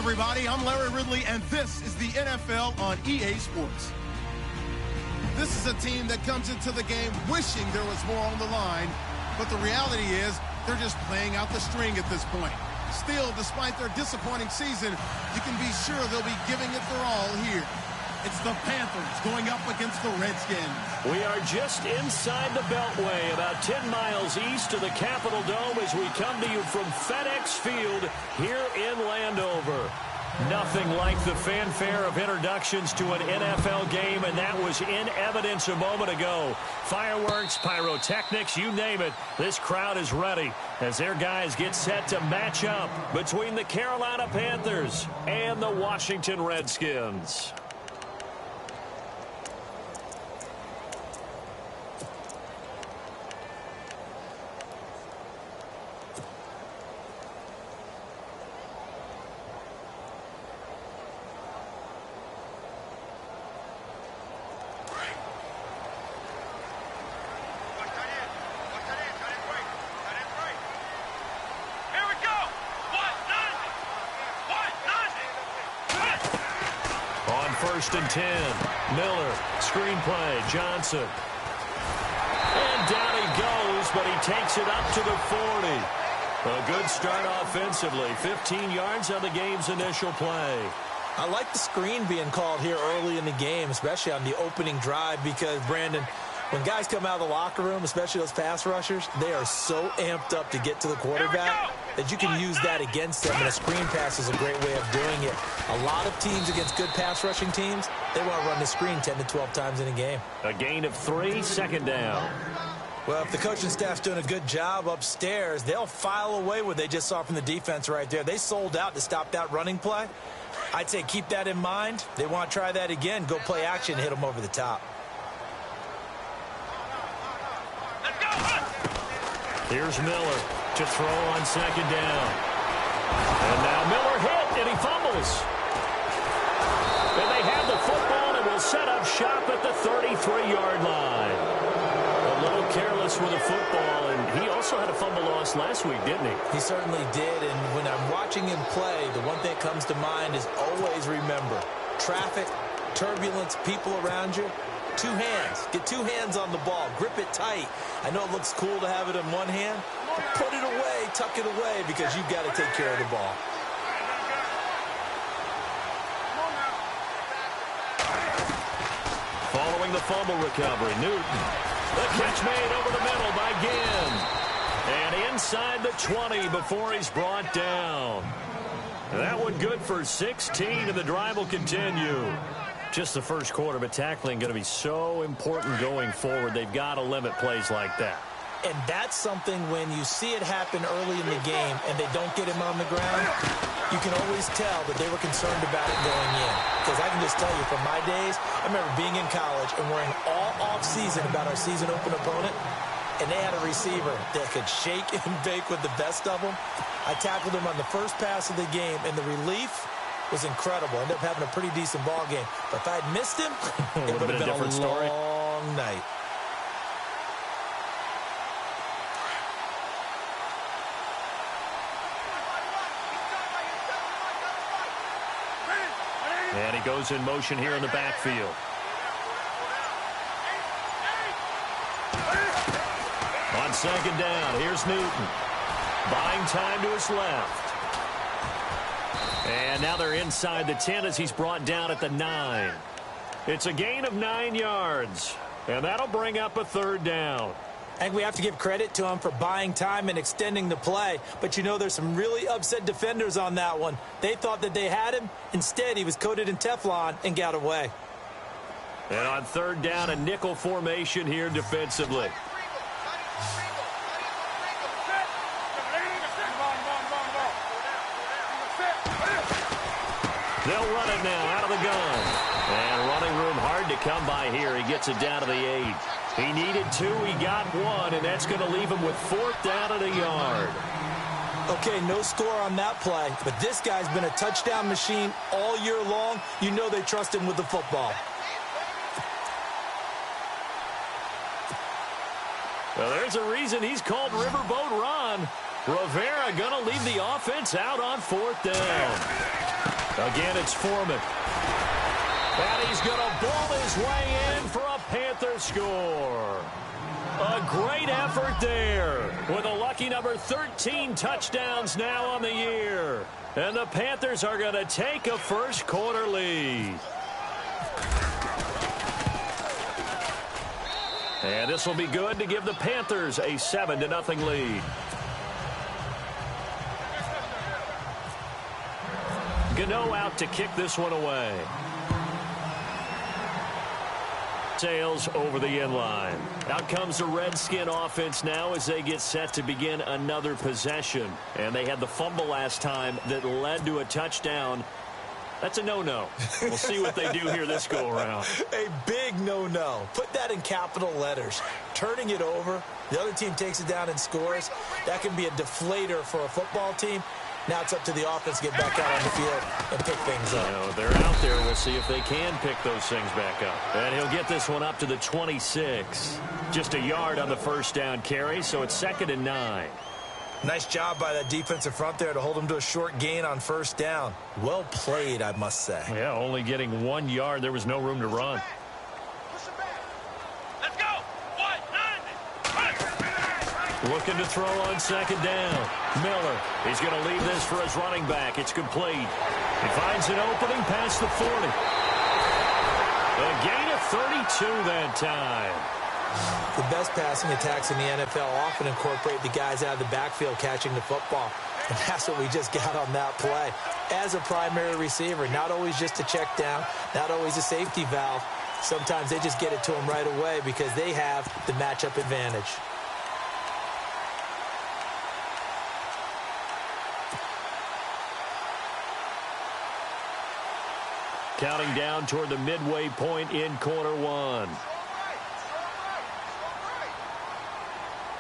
everybody. I'm Larry Ridley, and this is the NFL on EA Sports. This is a team that comes into the game wishing there was more on the line, but the reality is they're just playing out the string at this point. Still, despite their disappointing season, you can be sure they'll be giving it their all here. It's the Panthers going up against the Redskins. We are just inside the Beltway, about 10 miles east of the Capitol Dome as we come to you from FedEx Field here in Landover. Nothing like the fanfare of introductions to an NFL game, and that was in evidence a moment ago. Fireworks, pyrotechnics, you name it. This crowd is ready as their guys get set to match up between the Carolina Panthers and the Washington Redskins. First and 10. Miller, screenplay, Johnson. And down he goes, but he takes it up to the 40. A good start offensively. 15 yards on the game's initial play. I like the screen being called here early in the game, especially on the opening drive, because, Brandon, when guys come out of the locker room, especially those pass rushers, they are so amped up to get to the quarterback that you can use that against them, and a screen pass is a great way of doing it. A lot of teams against good pass rushing teams, they want to run the screen 10 to 12 times in a game. A gain of 3, second down. Well, if the coaching staff's doing a good job upstairs, they'll file away what they just saw from the defense right there. They sold out to stop that running play. I'd say keep that in mind. They want to try that again, go play action, hit them over the top. Here's Miller to throw on second down. And now Miller hit, and he fumbles. And they have the football and will set up shop at the 33-yard line. A little careless with the football, and he also had a fumble loss last week, didn't he? He certainly did, and when I'm watching him play, the one thing that comes to mind is always remember, traffic, turbulence, people around you. 2 hands. Get 2 hands on the ball. Grip it tight. I know it looks cool to have it in one hand, but put it away, tuck it away, because you've got to take care of the ball. Following the fumble recovery, Newton. The catch made over the middle by Ginn. And inside the 20 before he's brought down. That one good for 16, and the drive will continue. Just the first quarter, but tackling going to be so important going forward. They've got to limit plays like that. And that's something when you see it happen early in the game and they don't get him on the ground, you can always tell that they were concerned about it going in. Because I can just tell you, from my days, I remember being in college and worrying all off-season about our season-open opponent, and they had a receiver that could shake and bake with the best of them. I tackled him on the first pass of the game, and the relief was incredible. Ended up having a pretty decent ball game. But if I had missed him, it would have been a different story. Long night. And he goes in motion here in the backfield. On second down, here's Newton. Buying time to his left. And now they're inside the 10 as he's brought down at the 9. It's a gain of 9 yards. And that'll bring up a third down. I think we have to give credit to him for buying time and extending the play. But, you know, there's some really upset defenders on that one. They thought that they had him. Instead, he was coated in Teflon and got away. And on third down, a nickel formation here defensively. They'll run it now out of the gun. And running room hard to come by here. He gets it down to the 8. He needed 2. He got 1. And that's going to leave him with 4th down at a yard. Okay, no score on that play. But this guy's been a touchdown machine all year long. You know they trust him with the football. Well, there's a reason he's called Riverboat Ron. Rivera going to leave the offense out on 4th down. Again, it's Foreman. And he's going to ball his way in for a Panther score. A great effort there with a lucky number 13 touchdowns now on the year. And the Panthers are going to take a first quarter lead. And this will be good to give the Panthers a 7-0 lead. Gano out to kick this one away. Sails over the end line. Out comes the Redskin offense now as they get set to begin another possession. And they had the fumble last time that led to a touchdown. That's a no-no. We'll see what they do here this go-around. A big no-no. Put that in capital letters. Turning it over, the other team takes it down and scores. That can be a deflator for a football team. Now it's up to the offense to get back out on the field and pick things up. You know, they're out there. We'll see if they can pick those things back up. And he'll get this one up to the 26. Just a yard on the first down carry, so it's 2nd and 9. Nice job by that defensive front there to hold him to a short gain on first down. Well played, I must say. Yeah, only getting 1 yard. There was no room to run. Looking to throw on 2nd down. Miller, he's going to leave this for his running back. It's complete. He finds an opening past the 40. A gain of 32 that time. The best passing attacks in the NFL often incorporate the guys out of the backfield catching the football. And that's what we just got on that play. As a primary receiver, not always just a check down, not always a safety valve. Sometimes they just get it to him right away because they have the matchup advantage. Counting down toward the midway point in quarter one.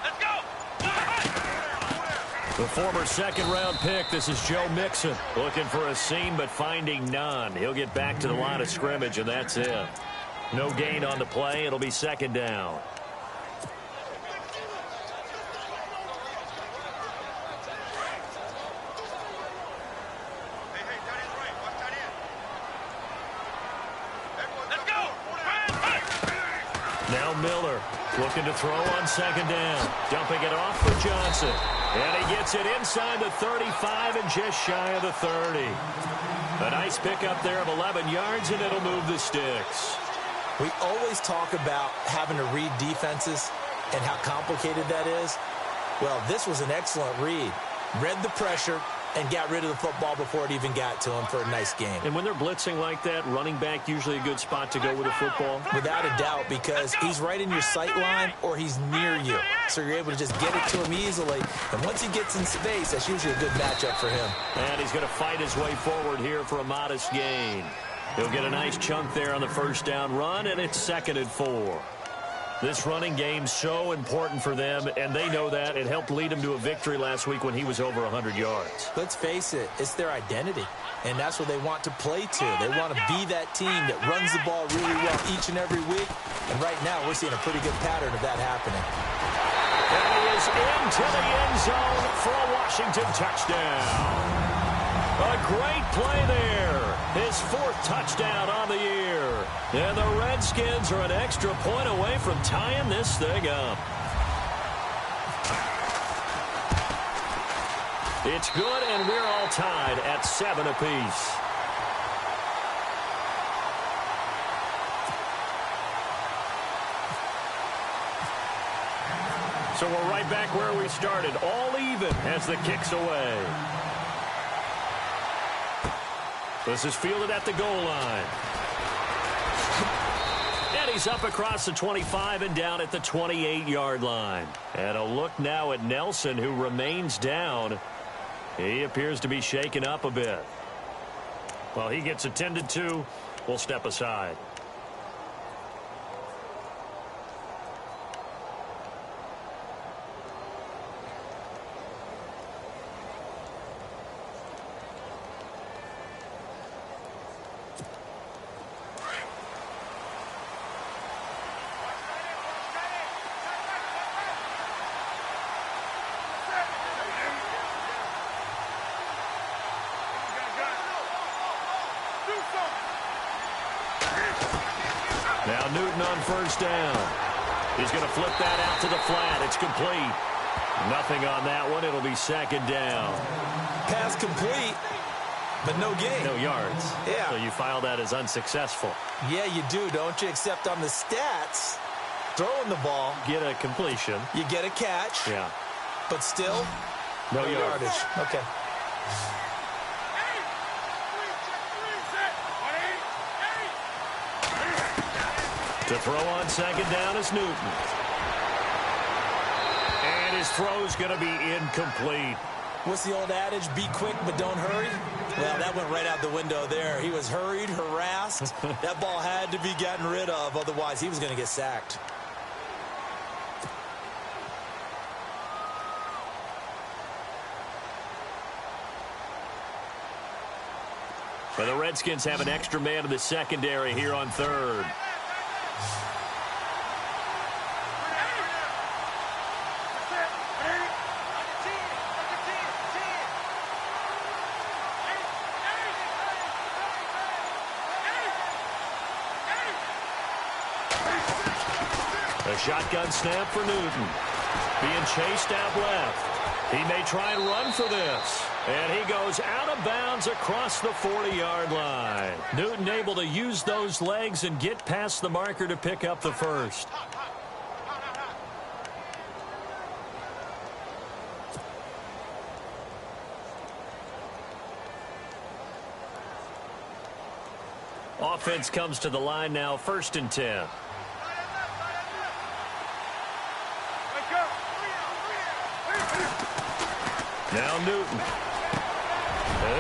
Let's go! The former second-round pick, this is Joe Mixon. Looking for a seam, but finding none. He'll get back to the line of scrimmage, and that's it. No gain on the play. It'll be 2nd down. Now Miller looking to throw on 2nd down. Dumping it off for Johnson. And he gets it inside the 35 and just shy of the 30. A nice pickup there of 11 yards, and it'll move the sticks. We always talk about having to read defenses and how complicated that is. Well, this was an excellent read. Read the pressure and got rid of the football before it even got to him for a nice game. And when they're blitzing like that, running back usually a good spot to go with the football? Without a doubt, because he's right in your sight line or he's near you. So you're able to just get it to him easily. And once he gets in space, that's usually a good matchup for him. And he's going to fight his way forward here for a modest gain. He'll get a nice chunk there on the first down run, and it's 2nd and 4. This running game's so important for them, and they know that. It helped lead them to a victory last week when he was over 100 yards. Let's face it, it's their identity, and that's what they want to play to. They want to be that team that runs the ball really well each and every week, and right now we're seeing a pretty good pattern of that happening. And he is into the end zone for a Washington touchdown. A great play there. His 4th touchdown on the year. And the Redskins are an extra point away from tying this thing up. It's good, and we're all tied at 7 apiece. So we're right back where we started, all even as the kick's away. This is fielded at the goal line. And he's up across the 25 and down at the 28-yard line. And a look now at Nelson, who remains down. He appears to be shaken up a bit. Well, he gets attended to. We'll step aside. Now Newton on first down. He's going to flip that out to the flat. It's complete. Nothing on that one. It'll be second down. Pass complete, but no gain. No yards. Yeah. So you file that as unsuccessful. Yeah, you do, don't you? Except on the stats, throwing the ball. Get a completion. You get a catch. Yeah. But still, no yardage. Okay. To throw on second down is Newton. And his throw's going to be incomplete. What's the old adage? Be quick, but don't hurry? Well, that went right out the window there. He was hurried, harassed. That ball had to be gotten rid of. Otherwise, he was going to get sacked. But the Redskins have an extra man in the secondary here on third. A shotgun snap for Newton. Being chased out left. He may try and run for this. And he goes out of bounds across the 40-yard line. Newton able to use those legs and get past the marker to pick up the first. Offense comes to the line now, 1st and 10. Now Newton.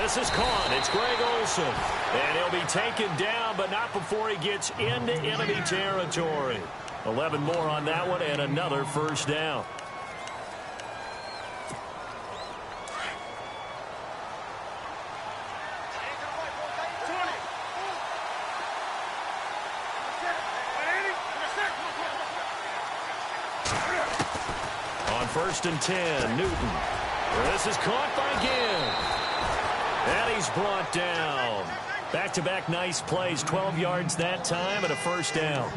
This is caught. It's Greg Olsen. And he'll be taken down, but not before he gets into enemy territory. 11 more on that one and another first down. On 1st and 10, Newton. This is caught by Gibb. And he's brought down. Back-to-back nice plays, 12 yards that time and a first down.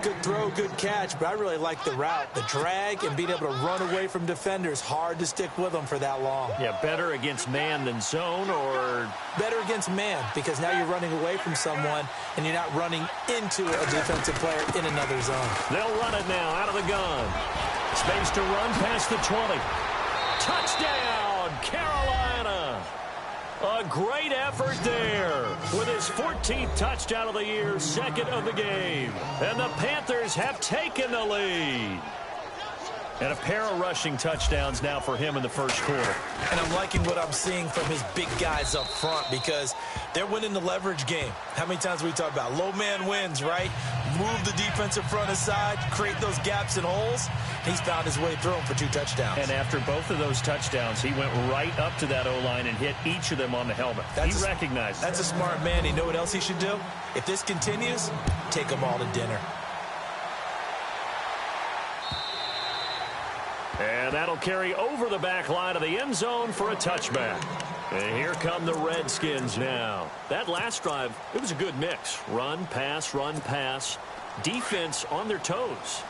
Good throw, good catch, but I really like the route. The drag and being able to run away from defenders. Hard to stick with them for that long. Yeah, better against man than zone, or? Better against man, because now you're running away from someone and you're not running into a defensive player in another zone. They'll run it now out of the gun. Space to run past the 20. Touchdown, Carolina. A great effort there with his 14th touchdown of the year, 2nd of the game. And the Panthers have taken the lead. And a pair of rushing touchdowns now for him in the first quarter. And I'm liking what I'm seeing from his big guys up front because they're winning the leverage game. How many times we talk about low man wins, right? Move the defensive front aside, create those gaps and holes. He's found his way through them for 2 touchdowns. And after both of those touchdowns, he went right up to that O-line and hit each of them on the helmet. He recognized That's a smart man. You know what else he should do? If this continues, take them all to dinner. And that'll carry over the back line of the end zone for a touchback. And here come the Redskins now. That last drive, it was a good mix. Run, pass, defense on their toes.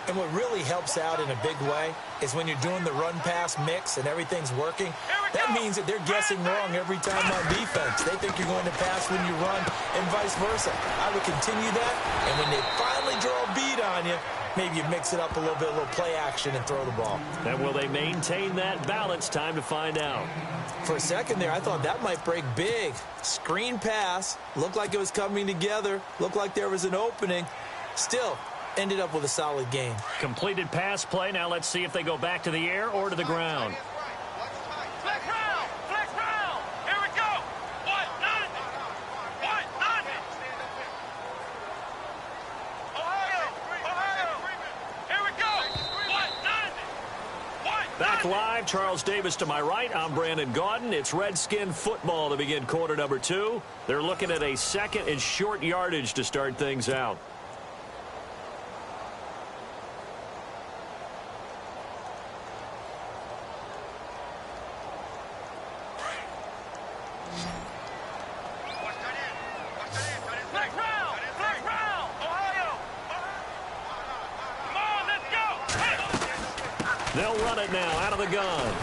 And what really helps out in a big way is when you're doing the run-pass mix and everything's working, that means that they're guessing wrong every time on defense. They think you're going to pass when you run and vice versa. I would continue that, and when they finally draw a beat on you, maybe you mix it up a little bit, a little play action and throw the ball. And will they maintain that balance? Time to find out. For a second there, I thought that might break big. Screen pass, looked like it was coming together, looked like there was an opening. Still, ended up with a solid game. Completed pass play. Now let's see if they go back to the air or to the ground. Flex round! Flex round! Here we go! What? Nothing! What? Nothing! Ohio! Here we go! What? Nothing! What? Back live, Charles Davis to my right. I'm Brandon Gaudin. It's Redskin football to begin quarter number 2. They're looking at a 2nd and short yardage to start things out. Flex round! Flex round! Ohio! They'll run it now out of the gun.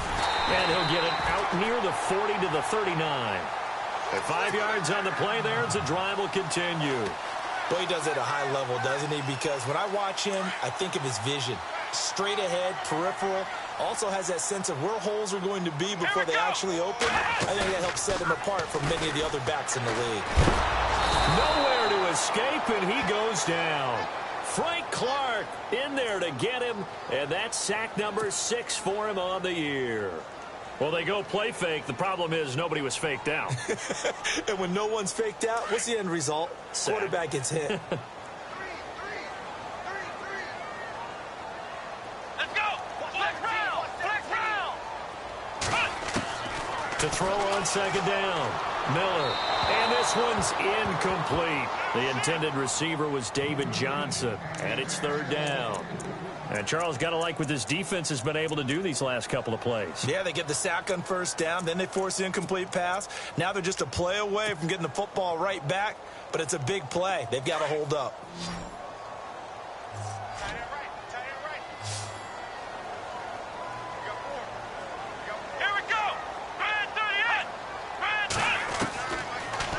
And he'll get it out near the 40 to the 39. At 5 yards on the play there, the drive will continue. Well, he does it at a high level, doesn't he? Because when I watch him, I think of his vision. Straight ahead, peripheral. Also has that sense of where holes are going to be before they actually open. I think that helps set him apart from many of the other backs in the league. Nowhere to escape, and he goes down. Frank Clark in there to get him, and that's sack number 6 for him on the year. Well, they go play fake. The problem is nobody was faked out. And when no one's faked out, what's the end result? Sack. Quarterback gets hit. Let's go. Flex round. Flex round. To throw on second down. Miller. And this one's incomplete. The intended receiver was David Johnson. And it's third down. And Charles, got to like what this defense has been able to do these last couple of plays. Yeah, they get the sack on first down. Then they force the incomplete pass. Now they're just a play away from getting the football right back. But it's a big play. They've got to hold up. Here we go. Brand 38. Brand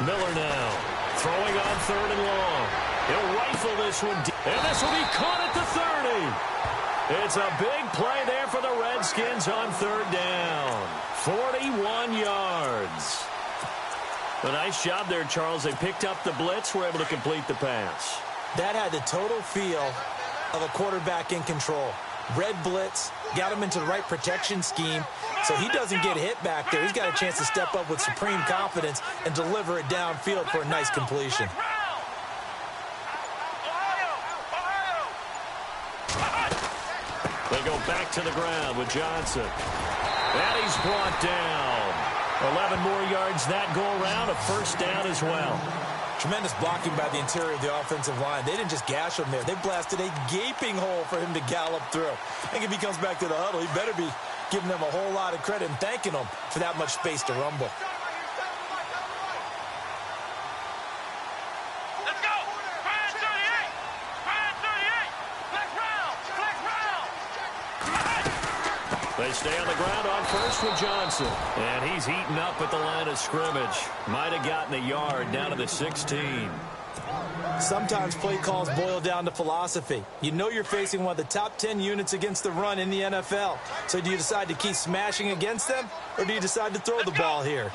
30. Miller now. Throwing on third and long. He'll rifle this one. And this will be caught at the 30. It's a big play there for the Redskins on third down. 41 yards. A nice job there, Charles. They picked up the blitz, were able to complete the pass. That had the total feel of a quarterback in control. Red blitz, got him into the right protection scheme, so he doesn't get hit back there. He's got a chance to step up with supreme confidence and deliver it downfield for a nice completion. They go back to the ground with Johnson. And he's brought down. 11 more yards that go around, a first down as well. Tremendous blocking by the interior of the offensive line. They didn't just gash him there. They blasted a gaping hole for him to gallop through. I think if he comes back to the huddle, he better be giving them a whole lot of credit and thanking them for that much space to rumble. Let's go. Brand 38. Brand 38. Flex round. Flex round. They stay on the ground on first with Johnson. And he's eaten up at the line of scrimmage. Might have gotten a yard down to the 16. Sometimes play calls boil down to philosophy. You know you're facing one of the top 10 units against the run in the NFL. So do you decide to keep smashing against them, or do you decide to throw the ball here?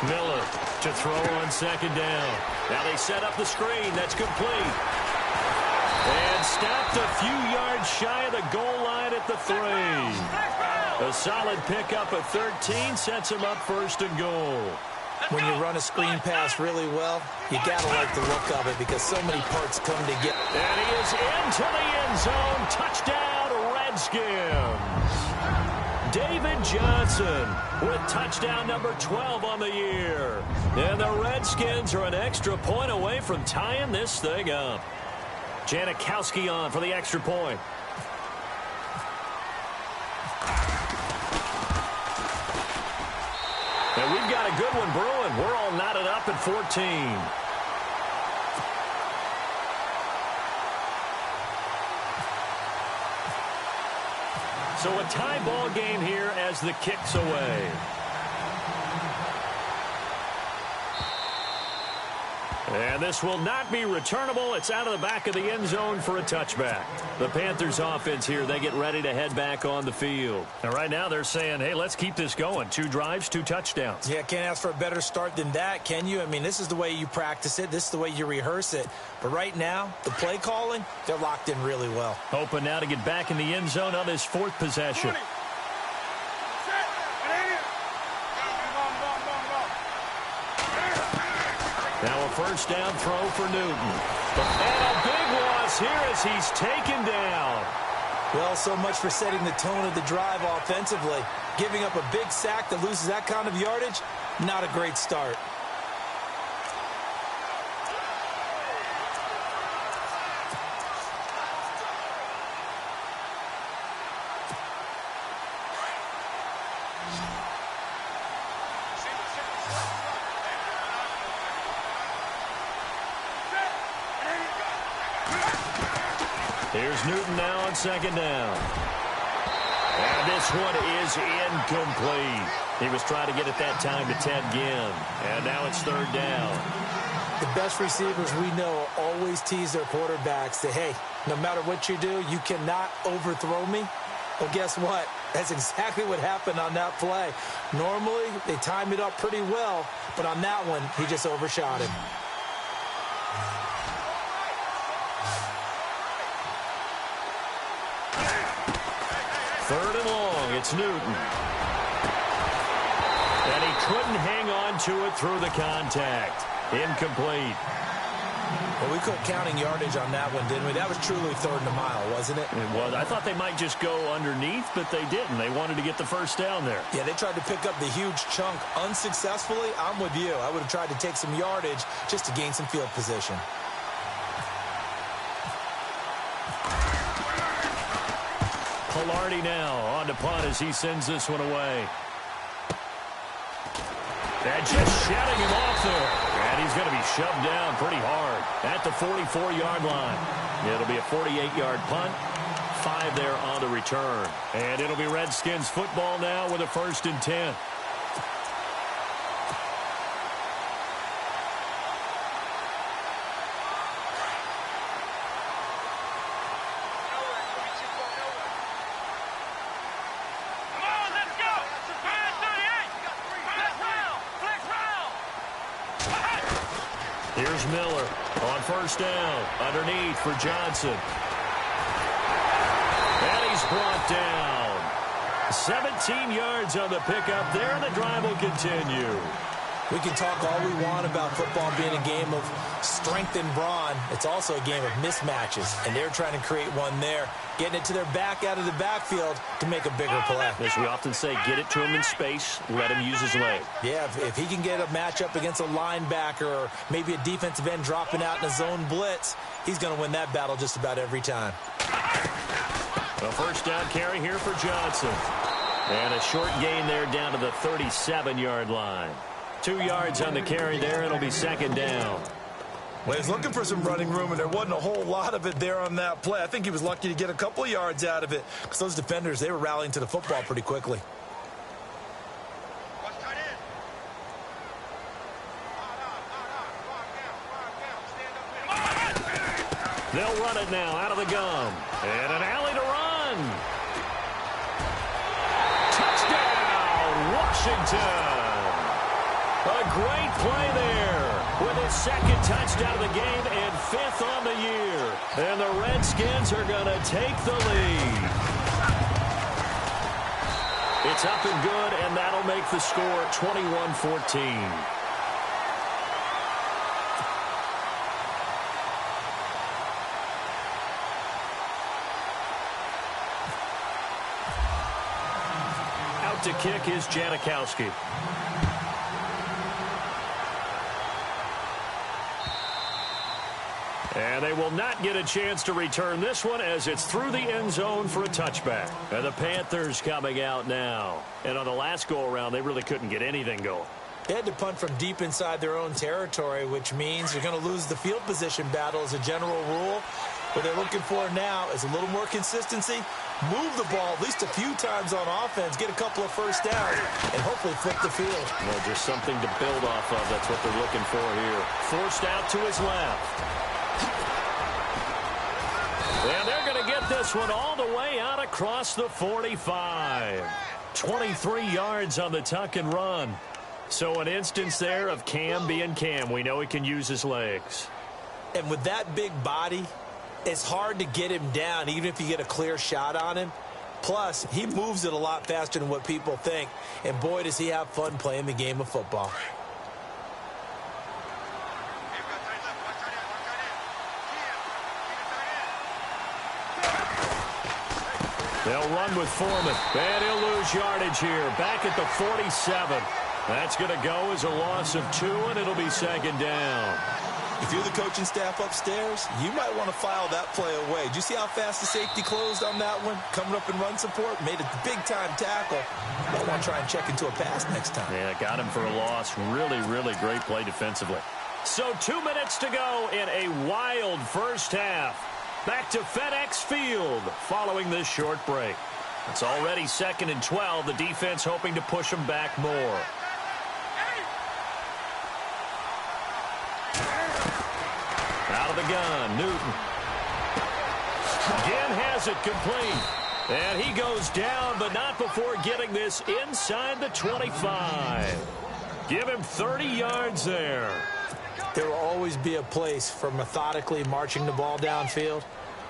Miller to throw on second down. Now they set up the screen. That's complete. And stopped a few yards shy of the goal line at the 3. A solid pickup at 13 sets him up first and goal. When you run a screen pass really well, you got to like the look of it because so many parts come together. And he is into the end zone. Touchdown, Redskins. David Johnson with touchdown number 12 on the year. And the Redskins are an extra point away from tying this thing up. Janikowski on for the extra point. And we've got a good one brewing. We're all knotted up at 14. So a tie ball game here as the kick's away. And this will not be returnable. It's out of the back of the end zone for a touchback. The Panthers offense here, they get ready to head back on the field. And right now they're saying, hey, let's keep this going. 2 drives, 2 touchdowns. Yeah, can't ask for a better start than that, can you? I mean, this is the way you practice it. This is the way you rehearse it. But right now, the play calling, they're locked in really well. Hoping now to get back in the end zone on this 4th possession. Now a first down throw for Newton. And a big loss here as he's taken down. Well, so much for setting the tone of the drive offensively. Giving up a big sack that loses that kind of yardage, not a great start. Here's Newton now on second down. And this one is incomplete. He was trying to get it that time to Ted Ginn. And now it's third down. The best receivers we know always tease their quarterbacks. Say, hey, no matter what you do, you cannot overthrow me. Well, guess what? That's exactly what happened on that play. Normally, they time it up pretty well, but on that one, he just overshot him. Third and long, it's Newton. And he couldn't hang on to it through the contact. Incomplete. Well, we quit counting yardage on that one, didn't we? That was truly third and a mile, wasn't it? It was. I thought they might just go underneath, but they didn't. They wanted to get the first down there. Yeah, they tried to pick up the huge chunk unsuccessfully. I'm with you. I would have tried to take some yardage just to gain some field position. Pilardi now on to punt as he sends this one away. And just shutting him off there. And he's going to be shoved down pretty hard at the 44-yard line. It'll be a 48-yard punt. 5 there on the return. And it'll be Redskins football now with a 1st and 10. Here's Miller on first down. Underneath for Johnson. And he's brought down. 17 yards on the pickup there, and the drive will continue. We can talk all we want about football being a game of strength and brawn. It's also a game of mismatches, and they're trying to create one there, getting it to their back out of the backfield to make a bigger play. As we often say, get it to him in space, let him use his leg. Yeah, if he can get a matchup against a linebacker or maybe a defensive end dropping out in a zone blitz, he's going to win that battle just about every time. A first down carry here for Johnson. And a short gain there down to the 37-yard line. 2 yards on the carry there. It'll be second down. Well, he's looking for some running room, and there wasn't a whole lot of it there on that play. I think he was lucky to get a couple of yards out of it because those defenders, they were rallying to the football pretty quickly. They'll run it now out of the gum. And an alley to run. Touchdown, Washington. A great play there with his second touchdown of the game and 5th on the year. And the Redskins are going to take the lead. It's up and good, and that'll make the score 21-14. Out to kick is Janikowski. And they will not get a chance to return this one as it's through the end zone for a touchback. And the Panthers coming out now. And on the last go-around, they really couldn't get anything going. They had to punt from deep inside their own territory, which means you're going to lose the field position battle as a general rule. What they're looking for now is a little more consistency, move the ball at least a few times on offense, get a couple of first downs, and hopefully flip the field. Well, just something to build off of. That's what they're looking for here. Forced out to his left. And they're going to get this one all the way out across the 45. 23 yards on the tuck and run. So an instance there of Cam being Cam. We know he can use his legs. And with that big body, it's hard to get him down, even if you get a clear shot on him. Plus, he moves it a lot faster than what people think. And boy, does he have fun playing the game of football. They'll run with Foreman. And he'll lose yardage here. Back at the 47. That's going to go as a loss of 2, and it'll be second down. If you're the coaching staff upstairs, you might want to file that play away. Did you see how fast the safety closed on that one? Coming up in run support, made a big-time tackle. Might want to try and check into a pass next time. Yeah, got him for a loss. Really, really great play defensively. So 2 minutes to go in a wild first half. back to FedEx Field following this short break. It's already 2nd and 12. The defense hoping to push them back more. Out of the gun, Newton. Again has it complete. And he goes down, but not before getting this inside the 25. Give him 30 yards there. There will always be a place for methodically marching the ball downfield.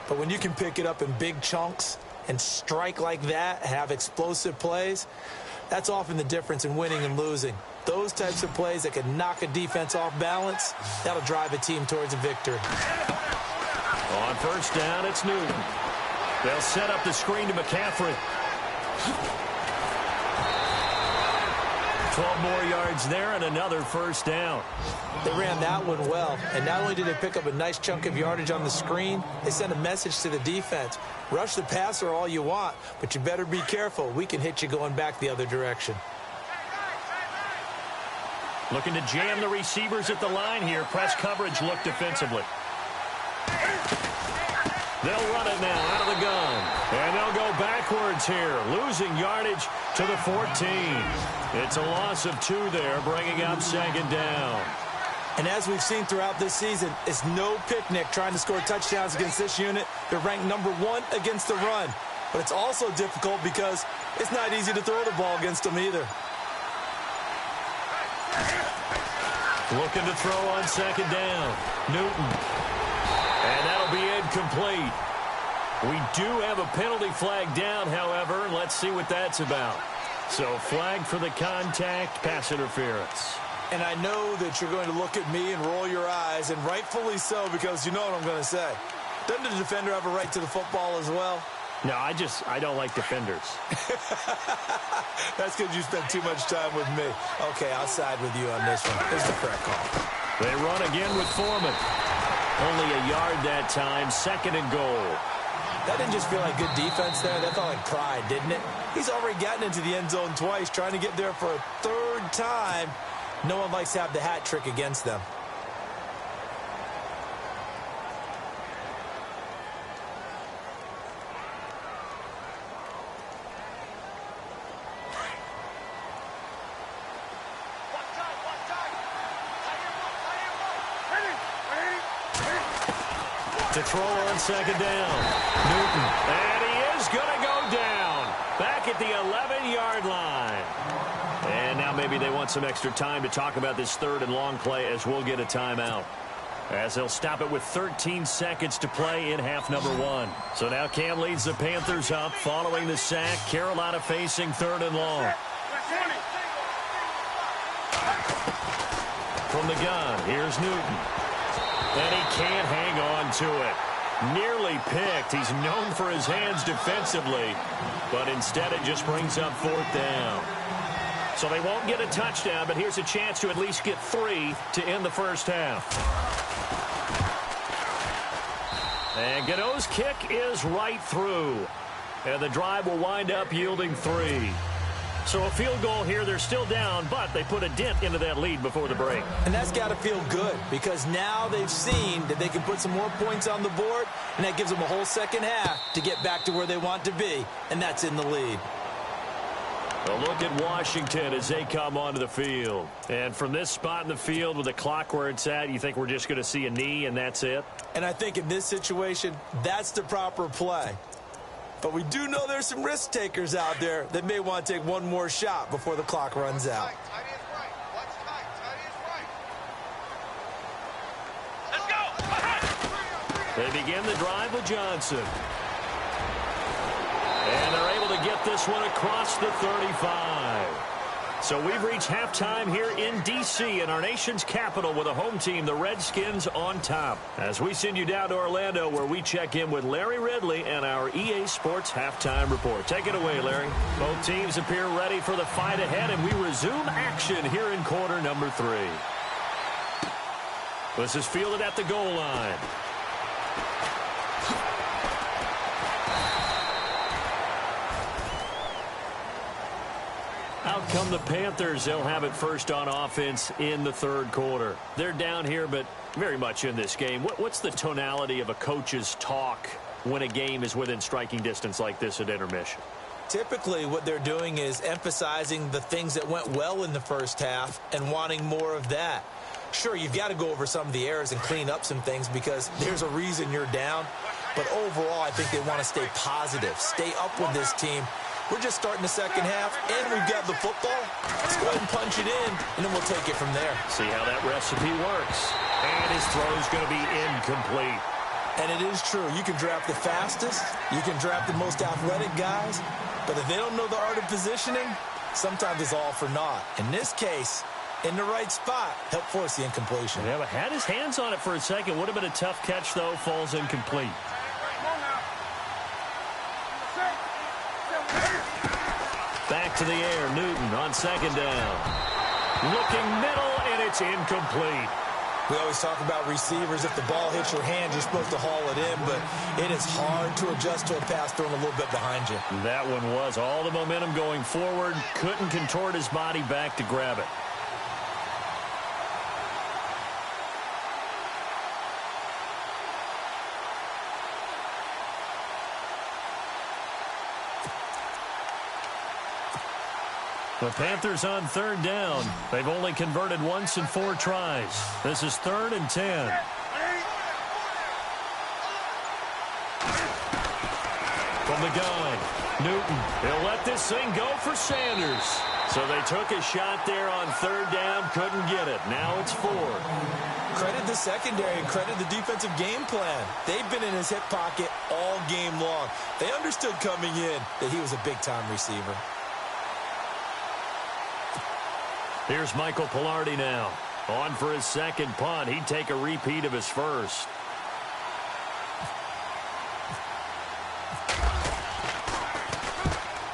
But when you can pick it up in big chunks and strike like that, have explosive plays, that's often the difference in winning and losing. Those types of plays that can knock a defense off balance, that'll drive a team towards a victory. On first down, it's Newton. They'll set up the screen to McCaffrey. 12 more yards there and another first down. They ran that one well, and not only did they pick up a nice chunk of yardage on the screen, they sent a message to the defense. Rush the passer all you want, but you better be careful. We can hit you going back the other direction. Looking to jam the receivers at the line here. Press coverage look defensively. They'll run it now out of the gun. And they'll go backwards here, losing yardage to the 14. It's a loss of 2 there, bringing up 2nd down. And as we've seen throughout this season, it's no picnic trying to score touchdowns against this unit. They're ranked number 1 against the run. But it's also difficult because it's not easy to throw the ball against them either. Looking to throw on 2nd down. Newton. And that'll be incomplete. We do have a penalty flag down, however, and let's see what that's about. So flag for the contact, pass interference. And I know that you're going to look at me and roll your eyes, and rightfully so, because you know what I'm going to say. Doesn't the defender have a right to the football as well? No, I don't like defenders. That's because you spend too much time with me. Okay, I'll side with you on this one. This is the correct call. They run again with Foreman. Only a yard that time, 2nd and goal. That didn't just feel like good defense there. That felt like pride, didn't it? He's already gotten into the end zone twice, trying to get there for a 3rd time. No one likes to have the hat trick against them. To throw on 2nd down. Newton. And he is going to go down. Back at the 11-yard line. And now maybe they want some extra time to talk about this 3rd and long play as we'll get a timeout. As they'll stop it with 13 seconds to play in half number 1. So now Cam leads the Panthers up following the sack. Carolina facing 3rd and long. From the gun, here's Newton. And he can't hang on to it. Nearly picked. He's known for his hands defensively. But instead it just brings up 4th down. So they won't get a touchdown, but here's a chance to at least get 3 to end the first half. And Gano's kick is right through. And the drive will wind up yielding 3. So a field goal here, they're still down, but they put a dent into that lead before the break. And that's got to feel good because now they've seen that they can put some more points on the board, and that gives them a whole second half to get back to where they want to be, and that's in the lead. A look at Washington as they come onto the field. And from this spot in the field with the clock where it's at, you think we're just going to see a knee and that's it? And I think in this situation, that's the proper play. But we do know there's some risk takers out there that may want to take one more shot before the clock runs out. Let's go. They begin the drive with Johnson. And they're able to get this one across the 35. So we've reached halftime here in D.C. in our nation's capital with a home team, the Redskins, on top. As we send you down to Orlando where we check in with Larry Ridley and our EA Sports Halftime Report. Take it away, Larry. Both teams appear ready for the fight ahead, and we resume action here in quarter number 3. This is fielded at the goal line. Out come the Panthers. They'll have it first on offense in the third quarter. They're down here, but very much in this game. What's the tonality of a coach's talk when a game is within striking distance like this at intermission? Typically, what they're doing is emphasizing the things that went well in the first half and wanting more of that. Sure, you've got to go over some of the errors and clean up some things because there's a reason you're down. But overall, I think they want to stay positive, stay up with this team. We're just starting the second half, and we've got the football. Let's go ahead and punch it in, and then we'll take it from there. See how that recipe works. And his throw's going to be incomplete. And it is true. You can draft the fastest. You can draft the most athletic guys. But if they don't know the art of positioning, sometimes it's all for naught. In this case, in the right spot, help force the incompletion. Yeah, but had his hands on it for a second. Would have been a tough catch, though. Falls incomplete. Back to the air. Newton on second down. Looking middle, and it's incomplete. We always talk about receivers. If the ball hits your hand, you're supposed to haul it in, but it is hard to adjust to a pass thrown a little bit behind you. That one was all the momentum going forward. Couldn't contort his body back to grab it. The Panthers on third down. They've only converted once in 4 tries. This is 3rd and 10. From the gun, Newton. He'll let this thing go for Sanders. So they took a shot there on third down, couldn't get it. Now it's 4. Credit the secondary and credit the defensive game plan. They've been in his hip pocket all game long. They understood coming in that he was a big-time receiver. Here's Michael Pilardi now. On for his second punt. He'd take a repeat of his first.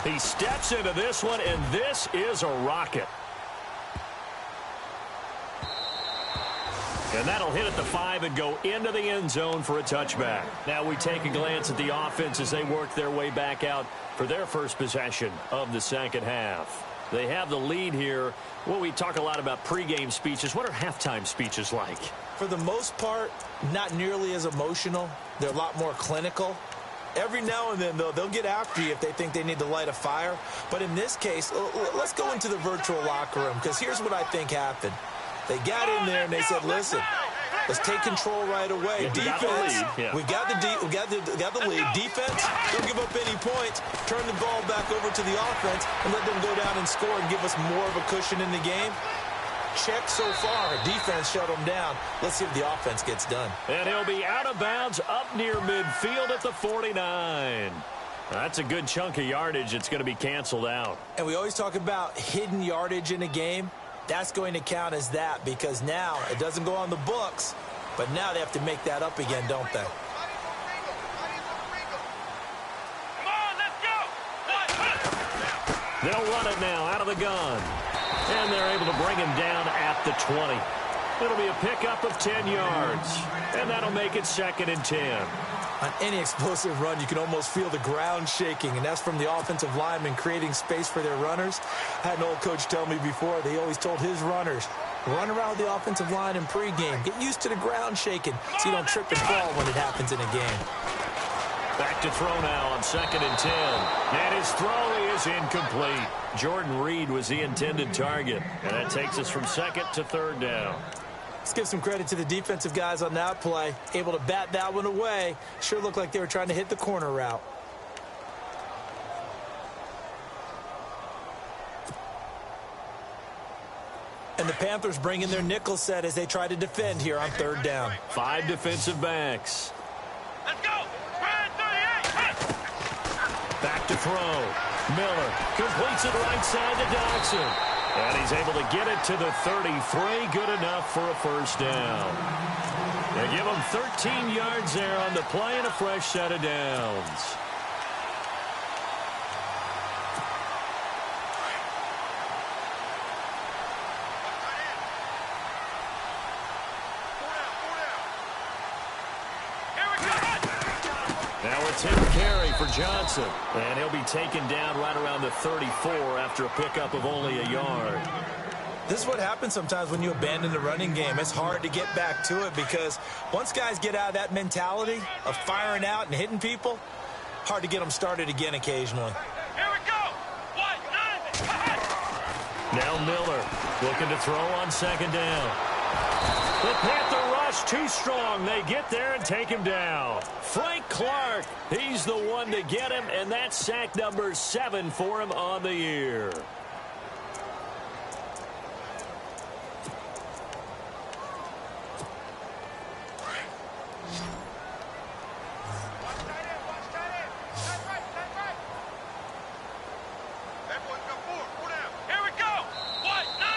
He steps into this one, and this is a rocket. And that'll hit at the 5 and go into the end zone for a touchback. Now we take a glance at the offense as they work their way back out for their first possession of the second half. They have the lead here. Well, we talk a lot about pregame speeches. What are halftime speeches like? For the most part, not nearly as emotional. They're a lot more clinical. Every now and then, though, they'll get after you if they think they need to light a fire. But in this case, let's go into the virtual locker room, because here's what I think happened. They got in there and they said, listen, let's take control right away. Defense, we got the lead. Defense, don't give up any points. Turn the ball back over to the offense and let them go down and score and give us more of a cushion in the game. Check so far. Defense shut them down. Let's see if the offense gets done. And he'll be out of bounds up near midfield at the 49. That's a good chunk of yardage. It's going to be canceled out. And we always talk about hidden yardage in a game. That's going to count as that, because now it doesn't go on the books, but now they have to make that up again, don't they? Come on, let's go! They'll run it now out of the gun. And they're able to bring him down at the 20. It'll be a pickup of 10 yards. And that'll make it 2nd and 10. On any explosive run, you can almost feel the ground shaking, and that's from the offensive linemen creating space for their runners. I had an old coach tell me before, they always told his runners, run around the offensive line in pregame. Get used to the ground shaking so you don't trip and fall when it happens in a game. Back to throw now on 2nd and 10. And his throw is incomplete. Jordan Reed was the intended target. And that takes us from 2nd to 3rd down. Let's give some credit to the defensive guys on that play. Able to bat that one away. Sure looked like they were trying to hit the corner route. And the Panthers bring in their nickel set as they try to defend here on 3rd down. 5 defensive backs. Let's go! Brad 38! Back to throw. Miller completes it right side to Dodson. And he's able to get it to the 33. Good enough for a first down. They give him 13 yards there on the play and a fresh set of downs. Now a 10 carry for Johnson. And he'll be taken down right around the 34 after a pickup of only a yard. This is what happens sometimes when you abandon the running game. It's hard to get back to it because once guys get out of that mentality of firing out and hitting people, hard to get them started again occasionally. Here we go. 1-9. Now Miller looking to throw on second down. The Panther rush too strong. They get there and take him down. Frank Clark, he's the one to get him, and that's sack number 7 for him on the year.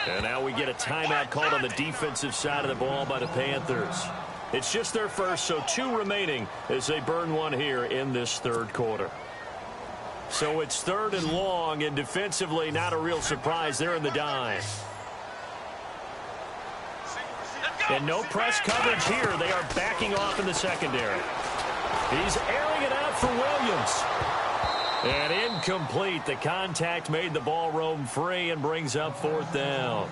And now we get a timeout called on the defensive side of the ball by the Panthers. It's just their first, so 2 remaining as they burn one here in this third quarter. So it's 3rd and long, and defensively, not a real surprise. They're in the dime. And no press coverage here. They are backing off in the secondary. He's airing it out for Williams. And incomplete. The contact made the ball roam free and brings up 4th down.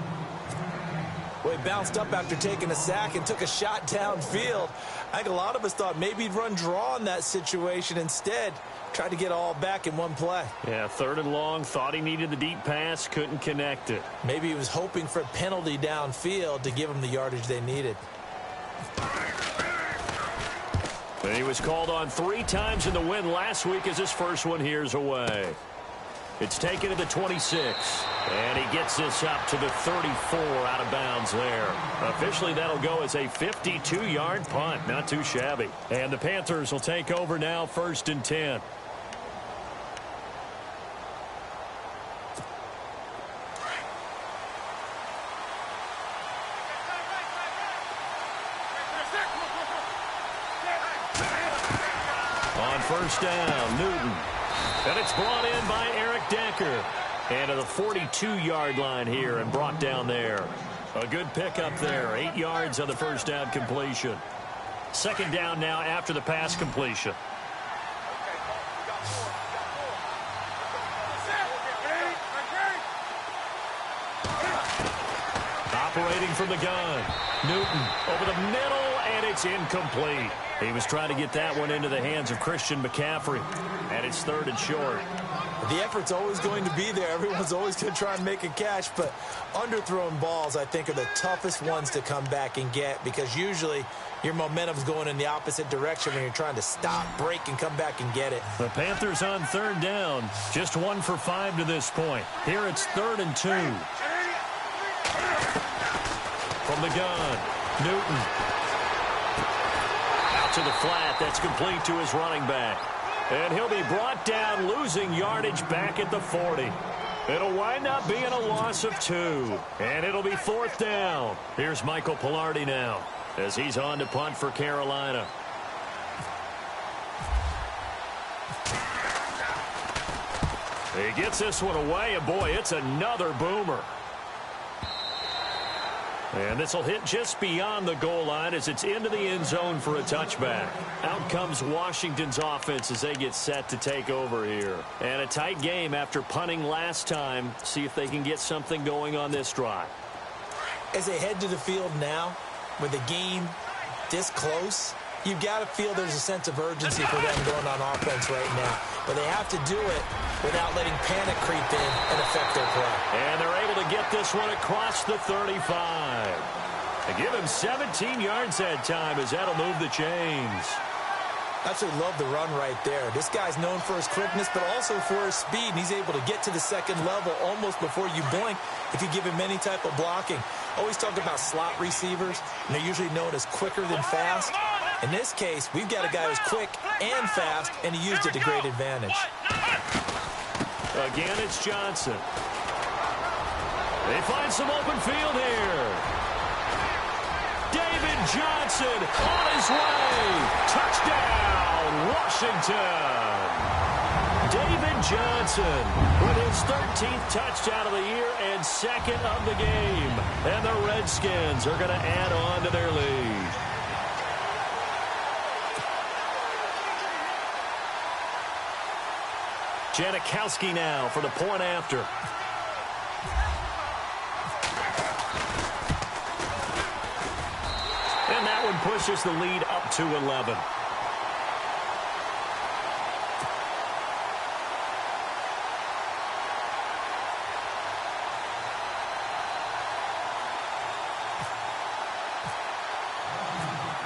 Well, he bounced up after taking a sack and took a shot downfield. I think a lot of us thought maybe he'd run draw in that situation. Instead, tried to get all back in one play. Yeah, 3rd and long. Thought he needed the deep pass. Couldn't connect it. Maybe he was hoping for a penalty downfield to give him the yardage they needed. And he was called on 3 times in the win last week as his first one here's away. It's taken to the 26. And he gets this up to the 34 out of bounds there. Officially, that'll go as a 52-yard punt. Not too shabby. And the Panthers will take over now, 1st and 10. On 1st down, Newton. And it's brought in by Eric Decker. And to the 42-yard line here and brought down there. A good pickup there. 8 yards on the 1st down completion. 2nd down now after the pass completion. Operating from the gun. Newton over the middle, and it's incomplete. He was trying to get that one into the hands of Christian McCaffrey. And it's 3rd and short. The effort's always going to be there. Everyone's always going to try and make a catch, but underthrown balls, I think, are the toughest ones to come back and get because usually your momentum's going in the opposite direction when you're trying to stop, break, and come back and get it. The Panthers on 3rd down. Just 1 for 5 to this point. Here it's 3rd and 2. From the gun, Newton. Out to the flat. That's complete to his running back. And he'll be brought down, losing yardage back at the 40. It'll wind up being a loss of 2. And it'll be 4th down. Here's Michael Pilardi now as he's on to punt for Carolina. He gets this one away, and boy, it's another boomer. And this will hit just beyond the goal line as it's into the end zone for a touchback. Out comes Washington's offense as they get set to take over here. And a tight game after punting last time. See if they can get something going on this drive. As they head to the field now, with the game this close, you've got to feel there's a sense of urgency for them going on offense right now. But they have to do it without letting panic creep in and affect their play. And they're able to get this one across the 35. They give him 17 yards that time as that'll move the chains. Absolutely love the run right there. This guy's known for his quickness, but also for his speed. And he's able to get to the second level almost before you blink if you give him any type of blocking. Always talk about slot receivers, and they're usually known as quicker than fast. In this case, we've got a guy who's quick and fast, and he used it to great advantage. Again, it's Johnson. They find some open field here. David Johnson on his way. Touchdown, Washington. David Johnson with his 13th touchdown of the year and 2nd of the game. And the Redskins are going to add on to their lead. Janikowski now for the point after. And that one pushes the lead up to 11.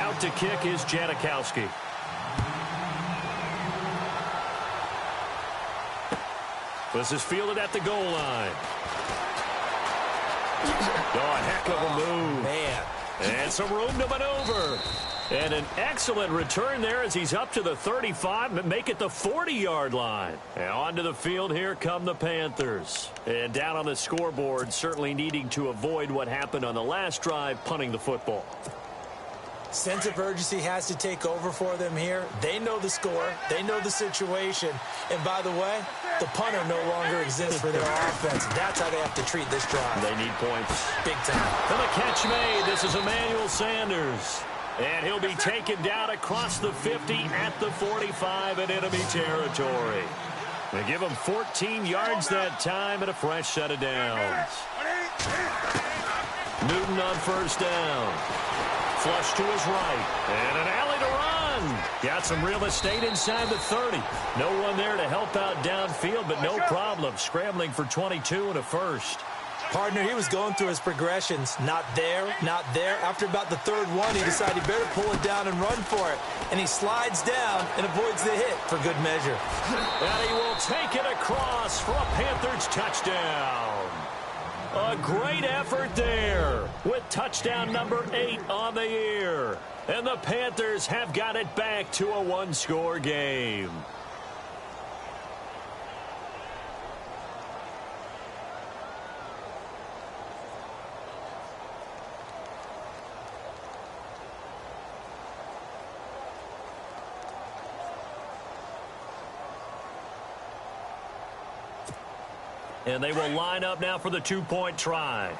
Out to kick is Janikowski. This is fielded at the goal line. Oh, a heck of a move. Man. And some room to maneuver. And an excellent return there as he's up to the 35 and make it the 40-yard line. And onto the field, here come the Panthers. And down on the scoreboard, certainly needing to avoid what happened on the last drive, punting the football. Sense of urgency has to take over for them here. They know the score. They know the situation. And by the way, the punter no longer exists for their offense. That's how they have to treat this drive. They need points. Big time. And the catch made. This is Emmanuel Sanders. And he'll be taken down across the 50 at the 45 in enemy territory. They give him 14 yards that time and a fresh set of downs. Newton on first down. Flush to his right. And an alley to run. Got some real estate inside the 30. No one there to help out downfield, but no problem. Scrambling for 22 and a first. Partner, he was going through his progressions. Not there, not there. After about the third one, he decided he better pull it down and run for it. And he slides down and avoids the hit for good measure. And he will take it across for a Panthers touchdown. A great effort there with touchdown number 8 on the year. And the Panthers have got it back to a one-score game. And they will line up now for the two-point try.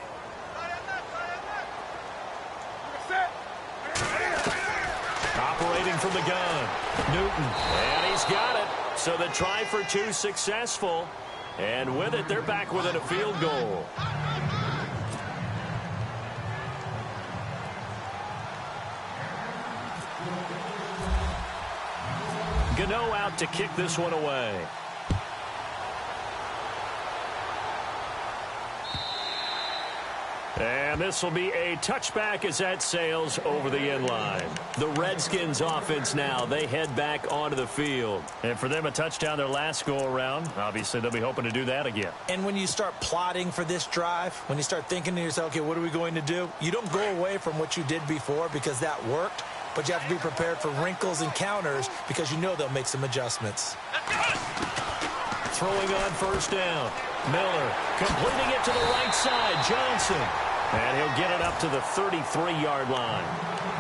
Operating from the gun, Newton. And he's got it. So the try for 2 successful. And with it, they're back within a field goal. Gano out to kick this one away. And this will be a touchback as that sails over the end line. The Redskins offense now, they head back onto the field. And for them, a touchdown their last go-around. Obviously, they'll be hoping to do that again. And when you start plotting for this drive, when you start thinking to yourself, okay, what are we going to do? You don't go away from what you did before because that worked, but you have to be prepared for wrinkles and counters because you know they'll make some adjustments. Throwing on first down. Miller completing it to the right side. Johnson. And he'll get it up to the 33-yard line.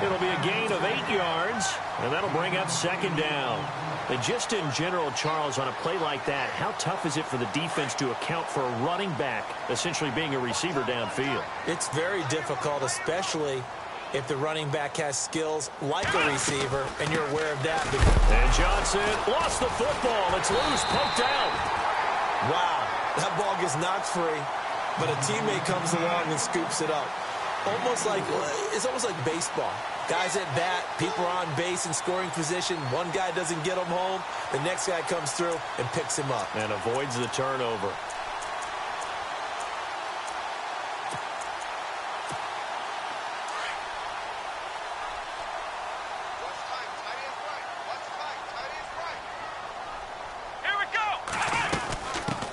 It'll be a gain of 8 yards, and that'll bring up second down. And just in general, Charles, on a play like that, how tough is it for the defense to account for a running back essentially being a receiver downfield? It's very difficult, especially if the running back has skills like a receiver, and you're aware of that. And Johnson lost the football. It's loose, poked out. Wow, that ball gets knocked free, but a teammate comes along and scoops it up. It's almost like baseball. Guys at bat, people are on base in scoring position. One guy doesn't get him home. The next guy comes through and picks him up. And avoids the turnover.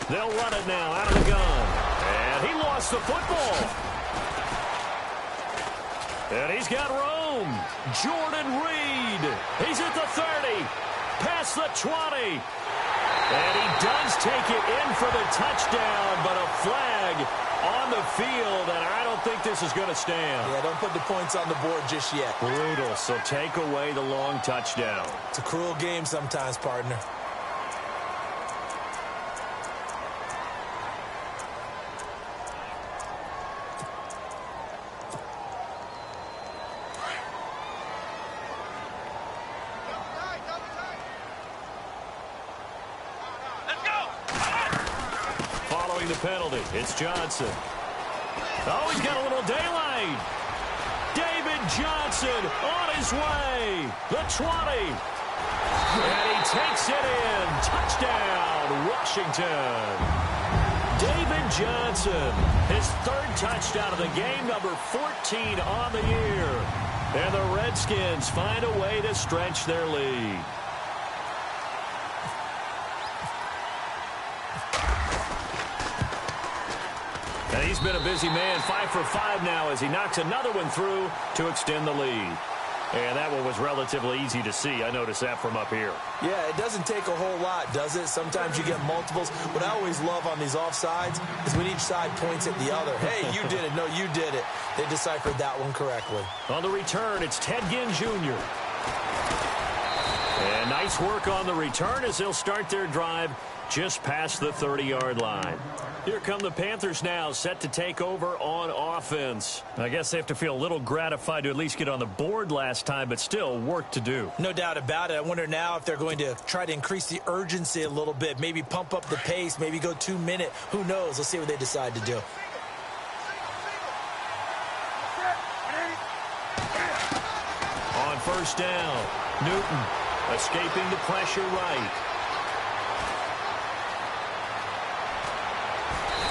They'll run it now out of the gun. And he lost the football. And he's got room. Jordan Reed. He's at the 30. Past the 20. And he does take it in for the touchdown, but a flag on the field, and I don't think this is going to stand. Yeah, don't put the points on the board just yet. Brutal, so take away the long touchdown. It's a cruel game sometimes, partner. Let's go! calling the penalty. It's Johnson. Oh, he's got a little daylight. David Johnson on his way. The 20. And he takes it in. Touchdown, Washington. David Johnson, his third touchdown of the game, number 14 on the year. And the Redskins find a way to stretch their lead. And he's been a busy man, 5 for 5 now as he knocks another one through to extend the lead. And that one was relatively easy to see. I noticed that from up here. Yeah, it doesn't take a whole lot, does it? Sometimes you get multiples. What I always love on these offsides is when each side points at the other. Hey, you did it. No, you did it. They deciphered that one correctly. On the return, it's Ted Ginn Jr. And nice work on the return as they'll start their drive just past the 30-yard line. Here come the Panthers now, set to take over on offense. I guess they have to feel a little gratified to at least get on the board last time, but still work to do. No doubt about it. I wonder now if they're going to try to increase the urgency a little bit, maybe pump up the pace, maybe go 2-minute. Who knows? Let's see what they decide to do. On first down, Newton escaping the pressure right.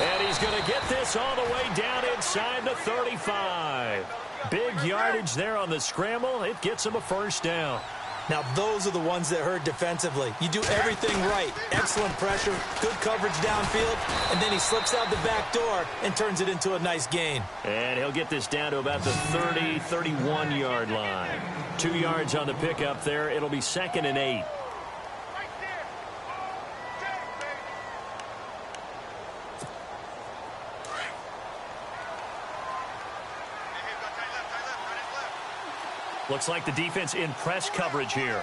And he's going to get this all the way down inside the 35. Big yardage there on the scramble. It gets him a first down. Now, those are the ones that hurt defensively. You do everything right. Excellent pressure, good coverage downfield, and then he slips out the back door and turns it into a nice gain. And he'll get this down to about the 30, 31-yard line. 2 yards on the pickup there. It'll be 2nd and 8. Looks like the defense in press coverage here.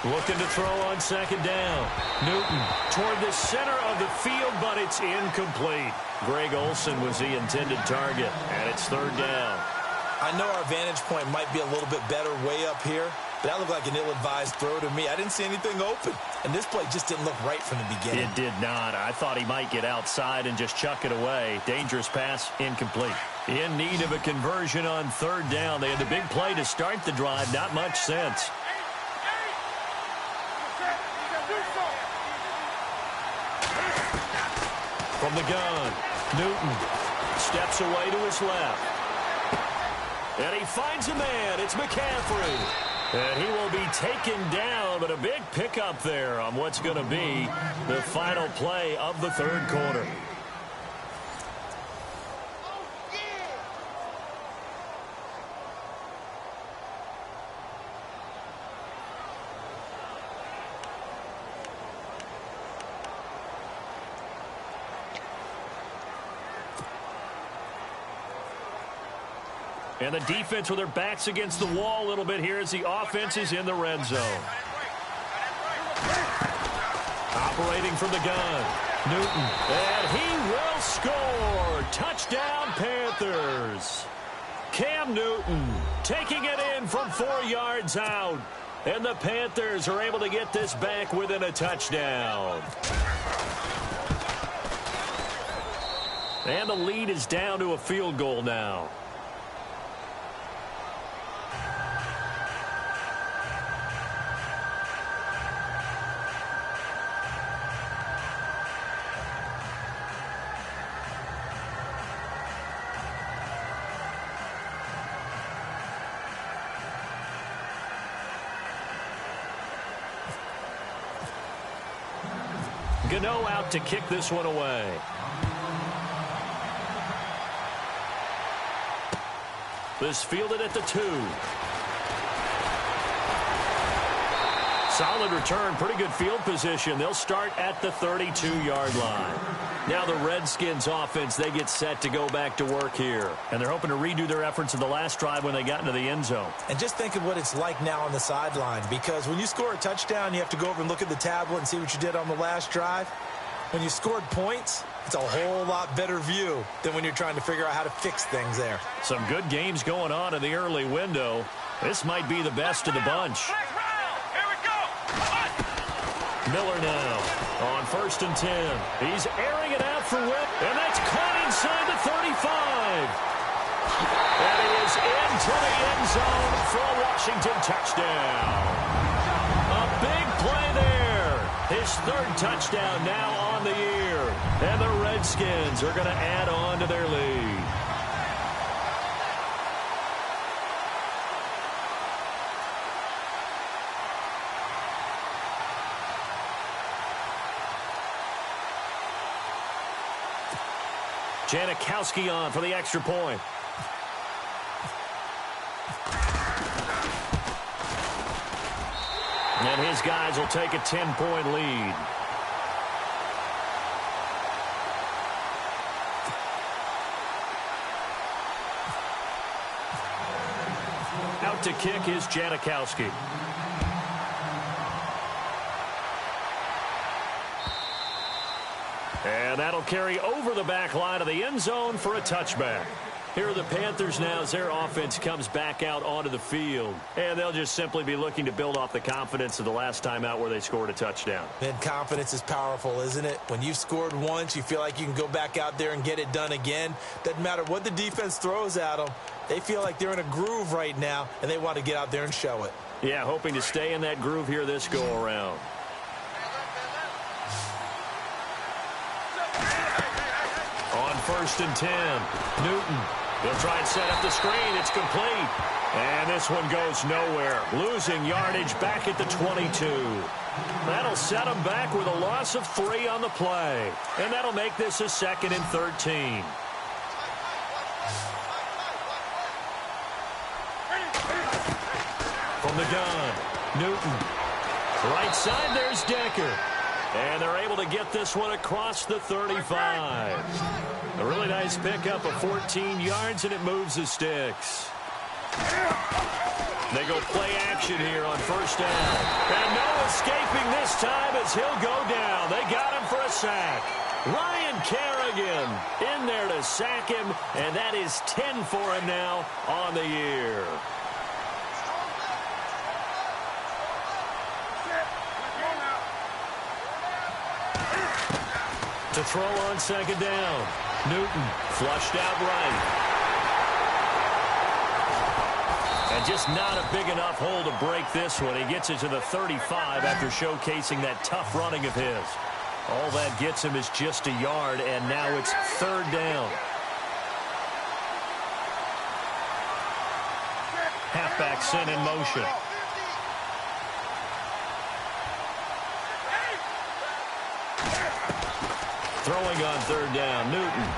Looking to throw on 2nd down. Newton toward the center of the field, but it's incomplete. Greg Olsen was the intended target, and it's 3rd down. I know our vantage point might be a little bit better way up here, but that looked like an ill-advised throw to me. I didn't see anything open, and this play just didn't look right from the beginning. It did not. I thought he might get outside and just chuck it away. Dangerous pass, incomplete. In need of a conversion on 3rd down. They had the big play to start the drive. Not much sense. From the gun, Newton steps away to his left. And he finds a man. It's McCaffrey. And he will be taken down, but a big pickup there on what's going to be the final play of the 3rd quarter. And the defense with their backs against the wall a little bit here as the offense is in the red zone. Operating from the gun, Newton. And he will score. Touchdown, Panthers. Cam Newton taking it in from 4 yards out. And the Panthers are able to get this back within a touchdown. And the lead is down to a field goal now. Gano out to kick this one away. This fielded at the 2. Solid return, pretty good field position. They'll start at the 32-yard line. Now the Redskins offense, they get set to go back to work here. And they're hoping to redo their efforts in the last drive when they got into the end zone. And just think of what it's like now on the sideline, because when you score a touchdown, you have to go over and look at the tablet and see what you did on the last drive. When you scored points, it's a whole lot better view than when you're trying to figure out how to fix things there. Some good games going on in the early window. This might be the best of the bunch. Miller now on 1st and 10. He's airing it out for Whip, and that's caught inside the 35. And he is into the end zone for a Washington touchdown. A big play there. His 3rd touchdown now on the year. And the Redskins are going to add on to their lead. Janikowski on for the extra point. And his guys will take a 10-point lead. Out to kick is Janikowski. And that'll carry over the back line of the end zone for a touchback. Here are the Panthers now as their offense comes back out onto the field. And they'll just simply be looking to build off the confidence of the last time out where they scored a touchdown. And confidence is powerful, isn't it? When you've scored once, you feel like you can go back out there and get it done again. Doesn't matter what the defense throws at them. They feel like they're in a groove right now, and they want to get out there and show it. Yeah, hoping to stay in that groove here this go-around. On 1st and 10, Newton. He'll try and set up the screen. It's complete. And this one goes nowhere. Losing yardage back at the 22. That'll set him back with a loss of 3 on the play. And that'll make this a 2nd and 13. From the gun, Newton. Right side, there's Decker. And they're able to get this one across the 35. A really nice pickup of 14 yards, and it moves the sticks. They go play action here on 1st down. And no escaping this time as he'll go down. They got him for a sack. Ryan Kerrigan in there to sack him, and that is 10 for him now on the year. To throw on 2nd down. Newton flushed out right. And just not a big enough hole to break this one. He gets it to the 35 after showcasing that tough running of his. All that gets him is just a yard, and now it's 3rd down. Halfback sent in motion. Throwing on 3rd down, Newton.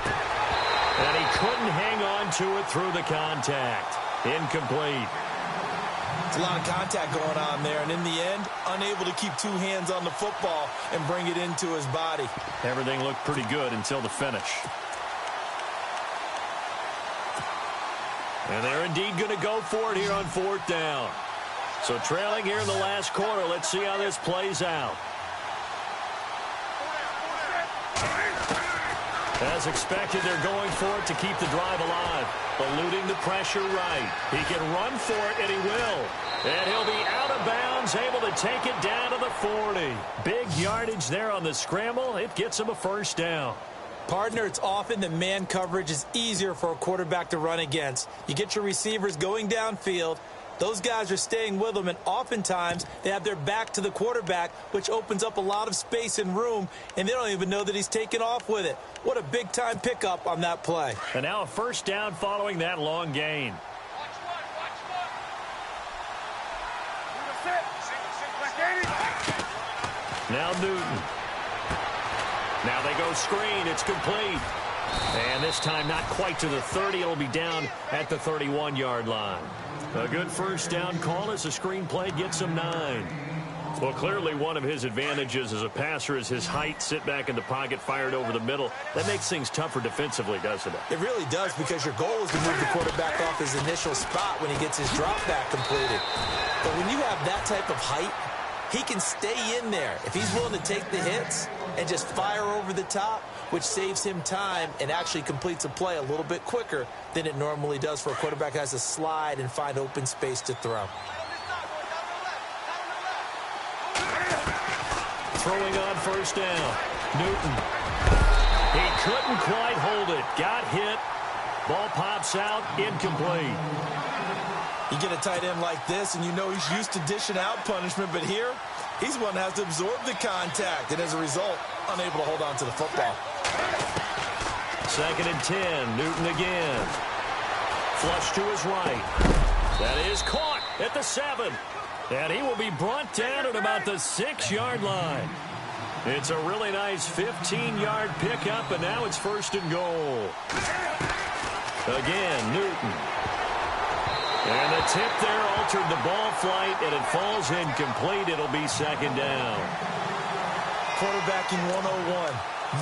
And he couldn't hang on to it through the contact. Incomplete. It's a lot of contact going on there, and in the end, unable to keep 2 hands on the football and bring it into his body. Everything looked pretty good until the finish. And they're indeed going to go for it here on 4th down. So trailing here in the last quarter, let's see how this plays out. As expected, they're going for it to keep the drive alive. Eluding the pressure right. He can run for it, and he will. And he'll be out of bounds, able to take it down to the 40. Big yardage there on the scramble. It gets him a 1st down. Partner, it's often that man coverage is easier for a quarterback to run against. You get your receivers going downfield. Those guys are staying with them, and oftentimes they have their back to the quarterback, which opens up a lot of space and room, and they don't even know that he's taken off with it. What a big-time pickup on that play. And now a 1st down following that long gain. Now Newton. Now they go screen. It's complete. And this time not quite to the 30. It'll be down at the 31-yard line. A good 1st down call as the screen play gets him 9. Well, clearly one of his advantages as a passer is his height, sit back in the pocket, fired over the middle. That makes things tougher defensively, doesn't it? It really does, because your goal is to move the quarterback off his initial spot when he gets his drop back completed. But when you have that type of height, he can stay in there if he's willing to take the hits and just fire over the top, which saves him time and actually completes a play a little bit quicker than it normally does for a quarterback who has to slide and find open space to throw. throwing on first down. Newton. He couldn't quite hold it. Got hit. Ball pops out. Incomplete. You get a tight end like this, and you know he's used to dishing out punishment, but here, he's one that has to absorb the contact, and as a result, unable to hold on to the football. 2nd and 10. Newton again. Flush to his right. That is caught at the 7. And he will be brought down at about the 6-yard line. It's a really nice 15-yard pickup, and now it's 1st and goal. Again, Newton. And the tip there altered the ball flight, and it falls incomplete. It'll be 2nd down. Quarterbacking 101.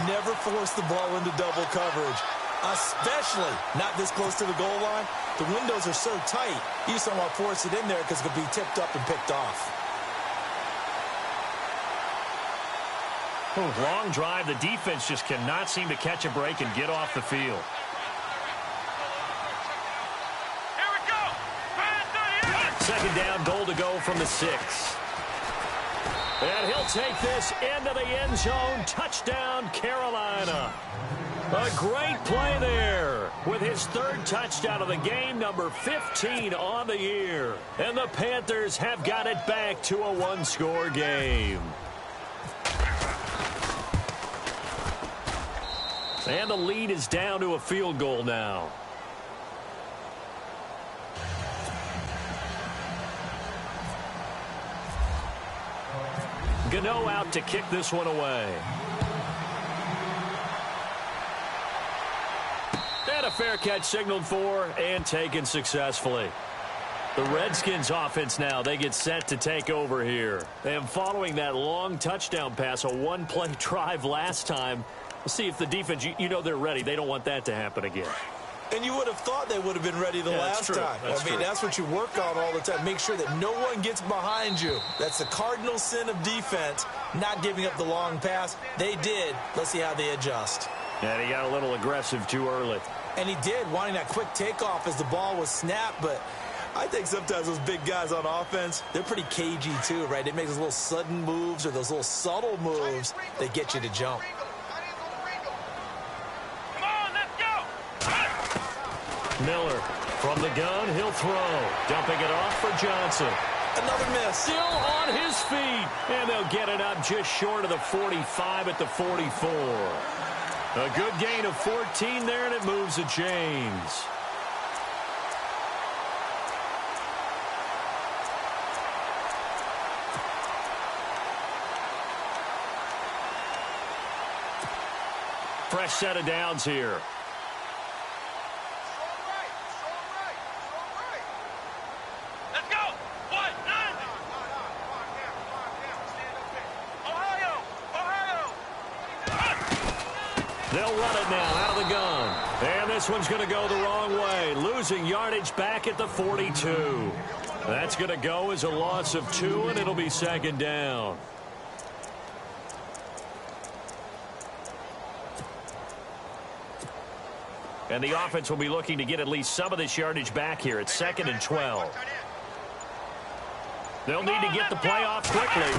Never force the ball into double coverage, especially not this close to the goal line. The windows are so tight, you just don't want to force it in there because it could be tipped up and picked off. Long drive. The defense just cannot seem to catch a break and get off the field. Here we go. 2nd down, goal to go from the 6. And he'll take this into the end zone. Touchdown, Carolina. A great play there with his 3rd touchdown of the game, number 15 on the year. And the Panthers have got it back to a 1-score game. And the lead is down to a field goal now. Gano out to kick this one away. And a fair catch signaled for and taken successfully. The Redskins offense now, they get set to take over here. And following that long touchdown pass, a one-play drive last time, we'll see if the defense, you know they're ready. They don't want that to happen again. And you would have thought they would have been ready the last time. That's what you work on all the time. Make sure that no one gets behind you. That's the cardinal sin of defense, not giving up the long pass. They did. Let's see how they adjust. And he got a little aggressive too early. And he did, wanting that quick takeoff as the ball was snapped. But I think sometimes those big guys on offense, they're pretty cagey too, right? They make those little sudden moves or those little subtle moves that get you to jump. Miller from the gun, he'll throw. Dumping it off for Johnson. Another miss. Still on his feet. And they'll get it up just short of the 45 at the 44. A good gain of 14 there, and it moves the chains. Fresh set of downs here. They'll run it now out of the gun. And this one's going to go the wrong way. Losing yardage back at the 42. That's going to go as a loss of 2, and it'll be 2nd down. And the offense will be looking to get at least some of this yardage back here at 2nd and 12. They'll need to get the play off quickly.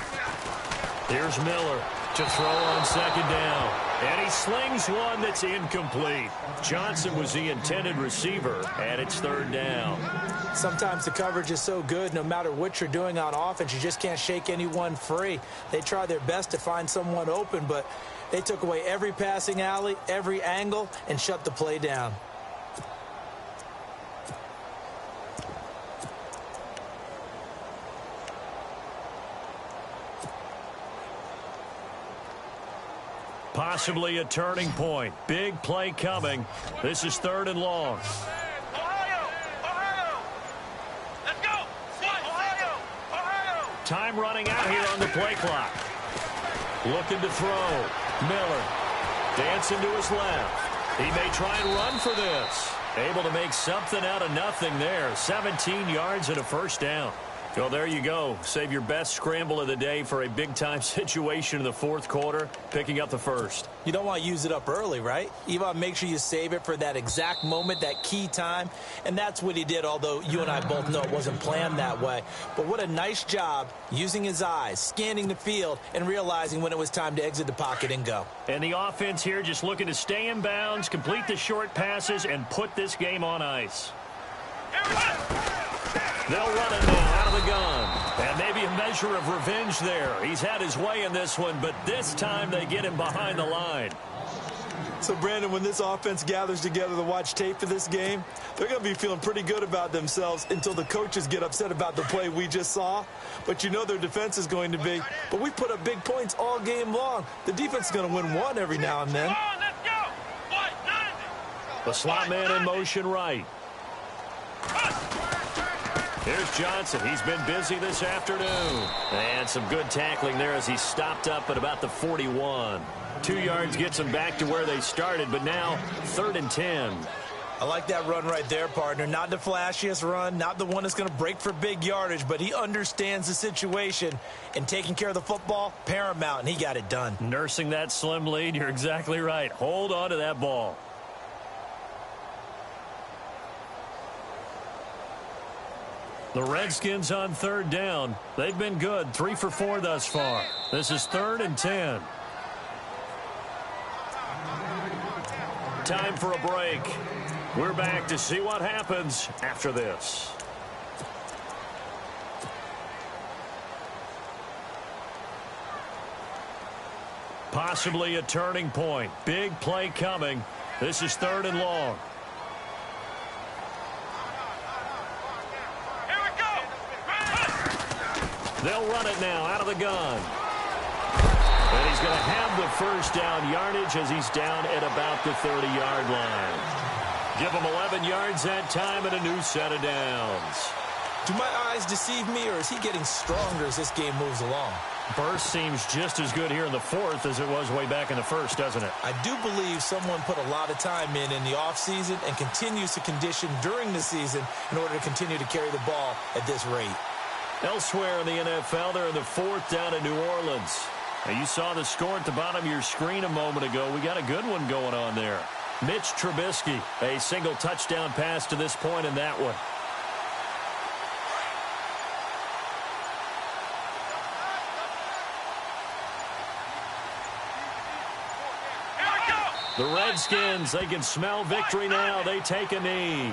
Here's Miller to throw on 2nd down. And he slings one that's incomplete. Johnson was the intended receiver, and it's 3rd down. Sometimes the coverage is so good, no matter what you're doing on offense, you just can't shake anyone free. They try their best to find someone open, but they took away every passing alley, every angle, and shut the play down. Possibly a turning point. Big play coming. This is 3rd and long. Ohio! Let's go! Ohio! Time running out here on the play clock. Looking to throw. Miller dancing to his left. He may try and run for this. Able to make something out of nothing there. 17 yards and a 1st down. Well, there you go. Save your best scramble of the day for a big-time situation in the fourth quarter, picking up the first. You don't want to use it up early, right? You want to make sure you save it for that exact moment, that key time. And that's what he did, although you and I both know it wasn't planned that way. But what a nice job using his eyes, scanning the field, and realizing when it was time to exit the pocket and go. And the offense here just looking to stay in bounds, complete the short passes, and put this game on ice. They'll run it now out of the gun. And maybe a measure of revenge there. He's had his way in this one, but this time they get him behind the line. So, Brandon, when this offense gathers together to watch tape for this game, they're going to be feeling pretty good about themselves until the coaches get upset about the play we just saw. But you know their defense is going to be. But we put up big points all game long. The defense is going to win one every now and then. The slot man in motion right. Here's Johnson. He's been busy this afternoon. And some good tackling there as he stopped up at about the 41. 2 yards gets them back to where they started, but now 3rd and 10. I like that run right there, partner. Not the flashiest run, not the one that's going to break for big yardage, but he understands the situation, and taking care of the football, paramount, and he got it done. Nursing that slim lead, you're exactly right. Hold on to that ball. The Redskins on 3rd down. They've been good, 3 for 4 thus far. This is 3rd and 10. Time for a break. We're back to see what happens after this. Possibly a turning point. Big play coming. This is 3rd and long. They'll run it now out of the gun. And he's going to have the first down yardage as he's down at about the 30-yard line. Give him 11 yards that time and a new set of downs. Do my eyes deceive me, or is he getting stronger as this game moves along? Burst seems just as good here in the fourth as it was way back in the first, doesn't it? I do believe someone put a lot of time in the offseason and continues to condition during the season in order to continue to carry the ball at this rate. Elsewhere in the NFL, they're in the 4th down in New Orleans. Now, you saw the score at the bottom of your screen a moment ago. We got a good one going on there. Mitch Trubisky, a single touchdown pass to this point in that one. The Redskins, they can smell victory now. They take a knee.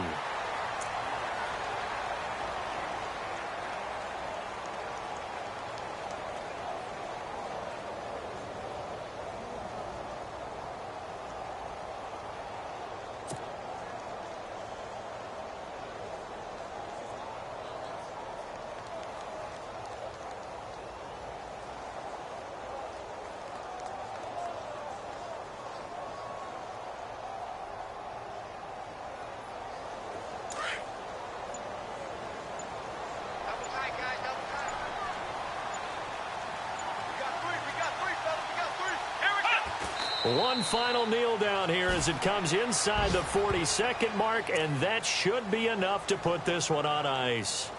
One final kneel down here as it comes inside the 40-second mark, and that should be enough to put this one on ice.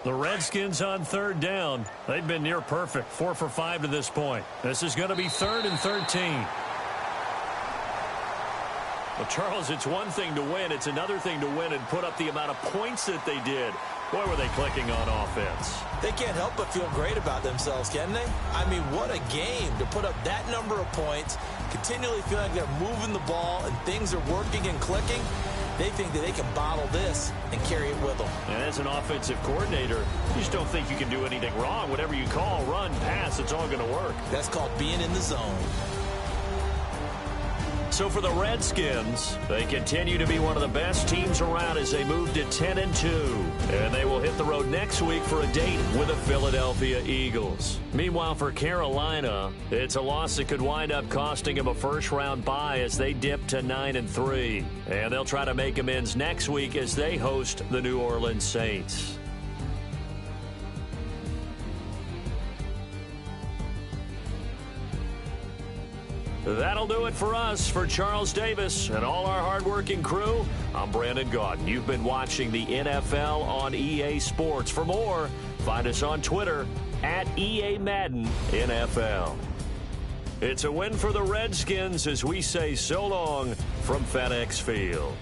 The Redskins on 3rd down. They've been near perfect, 4 for 5 to this point. This is going to be 3rd and 13. Well, Charles, it's one thing to win. It's another thing to win and put up the amount of points that they did. Boy, were they clicking on offense. They can't help but feel great about themselves, can they? I mean, what a game to put up that number of points, continually feeling like they're moving the ball and things are working and clicking. They think that they can bottle this and carry it with them. And as an offensive coordinator, you just don't think you can do anything wrong. Whatever you call, run, pass, it's all going to work. That's called being in the zone. So for the Redskins, they continue to be one of the best teams around as they move to 10-2. And they will hit the road next week for a date with the Philadelphia Eagles. Meanwhile, for Carolina, it's a loss that could wind up costing them a first-round bye as they dip to 9-3. And they'll try to make amends next week as they host the New Orleans Saints. That'll do it for us. For Charles Davis and all our hardworking crew, I'm Brandon Gaudin. You've been watching the NFL on EA Sports. For more, find us on Twitter at EA Madden NFL. It's a win for the Redskins as we say so long from FedEx Field.